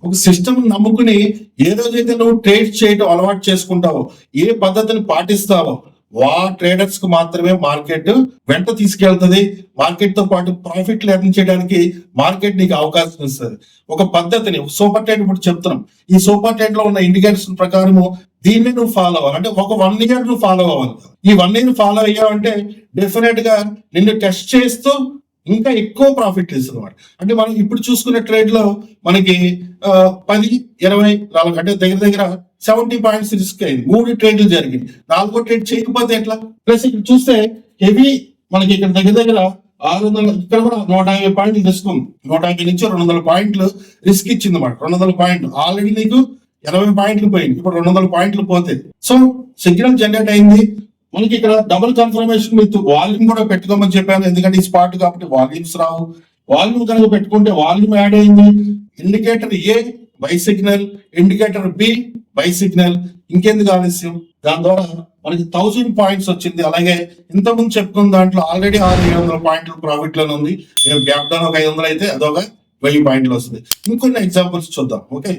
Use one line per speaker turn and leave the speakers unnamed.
ఒక సిస్టమ్ నమ్ముకుని ఏ రోజైతే నువ్వు ట్రేడ్ చేయడం అలవాటు చేసుకుంటావో, ఏ పద్ధతిని పాటిస్తావో ట్రేడర్స్ కు మాత్రమే మార్కెట్ వెంట తీసుకెళ్తుంది. మార్కెట్ తో పాటు ప్రాఫిట్లు ఎర్న్ చేయడానికి మార్కెట్ నీకు అవకాశం ఇస్తుంది. ఒక పద్ధతిని సూపర్ ట్రేడ్ ఇప్పుడు చెప్తున్నాం. ఈ సూపర్ ట్రేడ్ లో ఉన్న ఇండికేటర్స్ ప్రకారము దీన్ని నువ్వు ఫాలో అవ్వాలి. అంటే ఒక 1 year నువ్వు ఫాలో అవ్వాలి. ఈ 1 year ఫాలో అయ్యావంటే డెఫినెట్ గా నిన్ను టెస్ట్ చేస్తూ ఇంకా ఎక్కువ ప్రాఫిట్ ఇస్తుంది అనమాట. అంటే మనం ఇప్పుడు చూసుకునే ట్రేడ్ లో మనకి 10, 20, 40 అంటే దగ్గర 70 పాయింట్స్ రిస్క్ అయింది. 3 ట్రేడ్లు జరిగింది. 4వ ట్రేడ్ చేయకపోతే ఎట్లా? ప్లస్ ఇక్కడ చూస్తే హెవీ మనకి ఇక్కడ దగ్గర 600, ఇక్కడ కూడా 150 పాయింట్లు రిస్క్ ఉంది. 150 నుంచి 200 పాయింట్లు రిస్క్ ఇచ్చింది అన్నమాట. 200 పాయింట్లు ఆల్రెడీ నీకు 80 పాయింట్లు పోయింది. ఇప్పుడు 200 పాయింట్లు పోతే సో సిగ్నల్ జనరేట్ అయింది. మనకి ఇక్కడ డబుల్ కన్ఫర్మేషన్ విత్ వాల్యూమ్ కూడా పెట్టుకోమని చెప్పాను. ఎందుకంటే ఈ స్పాట్ కాబట్టి వాల్యూమ్స్ రావు. వాల్యూమ్ కనుక పెట్టుకుంటే వాల్యూమ్ యాడ్ అయింది. Indicator A buy signal, indicator B buy signal. ఇంకెందుకు ఆలస్యం? దాని ద్వారా మనకి 1000 పాయింట్స్ వచ్చింది. అలాగే ఇంతకుముందు చెప్పుకున్న దాంట్లో ఆల్రెడీ 600-700 పాయింట్లు ప్రాఫిట్ లోనే ఉంది. గ్యాప్ డౌన్ ఒక 500 అయితే అదొక 1000 పాయింట్లు వస్తుంది. ఇంకొన్ని ఎగ్జాంపుల్స్ చూద్దాం. ఓకే.